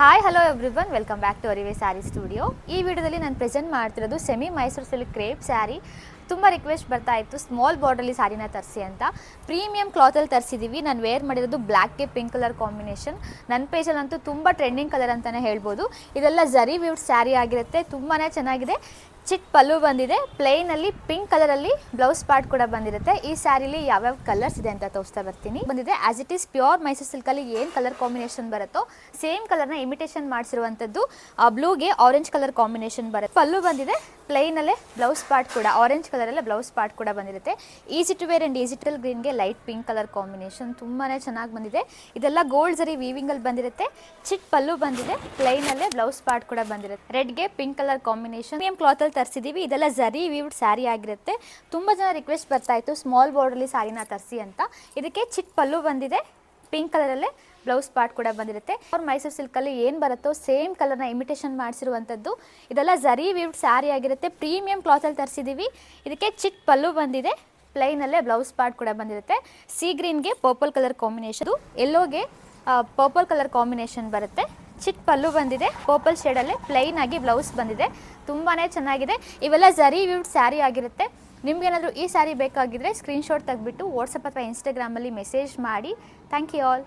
Hi hello everyone, welcome back to Arive sari studio. ಈ ವಿಡಿಯೋದಲ್ಲಿ ನಾನು ಪ್ರೆಸೆಂಟ್ ಮಾಡ್ತಿರೋದು semi Mysuru silk crepe sari. ತುಂಬ ರಿಕ್ವೆಸ್ಟ್ ಬರ್ತಾ ಇತ್ತು ಸ್ಮಾಲ್ ಬಾರ್ಡರ್ಲಿ ಸ್ಯಾರಿನ ತರಿಸಿ ಅಂತ. ಪ್ರೀಮಿಯಂ ಕ್ಲಾತಲ್ಲಿ ತರಿಸಿದ್ದೀವಿ. ನಾನು ವೇರ್ ಮಾಡಿರೋದು ಬ್ಲ್ಯಾಕ್ಗೆ ಪಿಂಕ್ ಕಲರ್ ಕಾಂಬಿನೇಷನ್. ನನ್ನ ಪೇಜಲ್ಲಂತೂ ತುಂಬ ಟ್ರೆಂಡಿಂಗ್ ಕಲರ್ ಅಂತಲೇ ಹೇಳ್ಬೋದು. ಇದೆಲ್ಲ ಜರಿ ವೀವ್ಡ್ ಸ್ಯಾರಿ ಆಗಿರುತ್ತೆ, ತುಂಬಾ ಚೆನ್ನಾಗಿದೆ. ಚಿಟ್ ಪಲ್ಲು ಬಂದಿದೆ, ಪ್ಲೇನಲ್ಲಿ ಪಿಂಕ್ ಕಲರಲ್ಲಿ ಬ್ಲೌಸ್ ಪಾರ್ಟ್ ಕೂಡ ಬಂದಿರುತ್ತೆ. ಈ ಸ್ಯಾರಿಲಿ ಯಾವ್ಯಾವ ಕಲರ್ಸ್ ಇದೆ ಅಂತ ತೋರಿಸ್ತಾ ಬರ್ತೀನಿ. ಬಂದಿದೆ as it is pure Mysuru ಸಿಲ್ಕಲ್ಲಿ ಏನು ಕಲರ್ ಕಾಂಬಿನೇಷನ್ ಬರುತ್ತೋ ಸೇಮ್ ಕಲರ್ನ ಇಮಿಟೇಷನ್ ಮಾಡಿಸಿರುವಂಥದ್ದು. ಬ್ಲೂಗೆ ಆರೆಂಜ್ ಕಲರ್ ಕಾಂಬಿನೇಷನ್ ಬರುತ್ತೆ. ಪಲ್ಲು ಬಂದಿದೆ, ಪ್ಲೈನಲ್ಲೇ ಬ್ಲೌಸ್ ಪಾರ್ಟ್ ಕೂಡ ಆರೆಂಜ್ ಕಲರಲ್ಲೇ ಬ್ಲೌಸ್ ಪಾರ್ಟ್ ಕೂಡ ಬಂದಿರುತ್ತೆ. Easy to wear and digital ಗ್ರೀನ್ಗೆ ಲೈಟ್ ಪಿಂಕ್ ಕಲರ್ ಕಾಂಬಿನೇಷನ್ ತುಂಬಾ ಚೆನ್ನಾಗಿ ಬಂದಿದೆ. ಇದೆಲ್ಲ ಗೋಲ್ಡ್ ಜರಿ ವೀವಿಂಗಲ್ಲಿ ಬಂದಿರುತ್ತೆ. ಚಿಟ್ ಪಲ್ಲು ಬಂದಿದೆ, ಪ್ಲೈನಲ್ಲೇ ಬ್ಲೌಸ್ ಪಾರ್ಟ್ ಕೂಡ ಬಂದಿರುತ್ತೆ. ರೆಡ್ಗೆ ಪಿಂಕ್ ಕಲರ್ ಕಾಂಬಿನೇಷನ್ ಪ್ರೀಮಿಯಂ ಕ್ಲಾತಲ್ಲಿ ತರಿಸಿದ್ದೀವಿ. ಇದೆಲ್ಲ ಜರಿ ವೀವ್ಡ್ ಸ್ಯಾರಿ ಆಗಿರುತ್ತೆ. ತುಂಬ ಜನ ರಿಕ್ವೆಸ್ಟ್ ಬರ್ತಾ ಇತ್ತು ಸ್ಮಾಲ್ ಬಾರ್ಡರ್ಲಿ ಸ್ಯಾರಿನ ತರಿಸಿ ಅಂತ. ಇದಕ್ಕೆ ಚಿಟ್ ಪಲ್ಲು ಬಂದಿದೆ, ಪಿಂಕ್ ಕಲರಲ್ಲೇ ಬ್ಲೌಸ್ ಪಾರ್ಟ್ ಕೂಡ ಬಂದಿರುತ್ತೆ. ಮೈಸೂರು ಸಿಲ್ಕಲ್ಲಿ ಏನು ಬರುತ್ತೋ ಸೇಮ್ ಕಲರ್ನ ಇಮಿಟೇಷನ್ ಮಾಡಿಸಿರುವಂಥದ್ದು. ಇದೆಲ್ಲ ಜರಿ ವೀವ್ಡ್ ಸ್ಯಾರಿ ಆಗಿರುತ್ತೆ. ಪ್ರೀಮಿಯಂ ಕ್ಲಾತಲ್ಲಿ ತರಿಸಿದ್ದೀವಿ. ಇದಕ್ಕೆ ಚಿಟ್ ಪಲ್ಲು ಬಂದಿದೆ, ಪ್ಲೈನಲ್ಲೇ ಬ್ಲೌಸ್ ಪಾರ್ಟ್ ಕೂಡ ಬಂದಿರುತ್ತೆ. ಸಿ ಗ್ರೀನ್ಗೆ ಪರ್ಪಲ್ ಕಲರ್ ಕಾಂಬಿನೇಷನ್, ಎಲ್ಲೋಗೆ ಪರ್ಪಲ್ ಕಲರ್ ಕಾಂಬಿನೇಷನ್ ಬರುತ್ತೆ. ಚಿಟ್ ಪಲ್ಲು ಬಂದಿದೆ, ಪರ್ಪಲ್ ಶೇಡಲ್ಲೇ ಪ್ಲೈನ್ ಆಗಿ ಬ್ಲೌಸ್ ಬಂದಿದೆ. ತುಂಬಾ ಚೆನ್ನಾಗಿದೆ. ಇವೆಲ್ಲ ಜರಿ ವೀವ್ಡ್ ಸ್ಯಾರಿ ಆಗಿರುತ್ತೆ. ನಿಮ್ಗೇನಾದರೂ ಈ ಸ್ಯಾರಿ ಬೇಕಾಗಿದ್ದರೆ ಸ್ಕ್ರೀನ್ಶಾಟ್ ತೆಗೆದುಬಿಟ್ಟು ವಾಟ್ಸಪ್ ಅಥವಾ ಇನ್ಸ್ಟಾಗ್ರಾಮಲ್ಲಿ ಮೆಸೇಜ್ ಮಾಡಿ. Thank you all.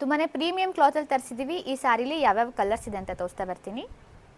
ತುಂಬಾ ಪ್ರೀಮಿಯಂ ಕ್ಲಾತಲ್ಲಿ ತರಿಸಿದ್ದೀವಿ. ಈ ಸ್ಯಾರಿಲಿ ಯಾವ್ಯಾವ ಕಲರ್ಸ್ ಇದೆ ಅಂತ ತೋರಿಸ್ತಾ ಬರ್ತೀನಿ.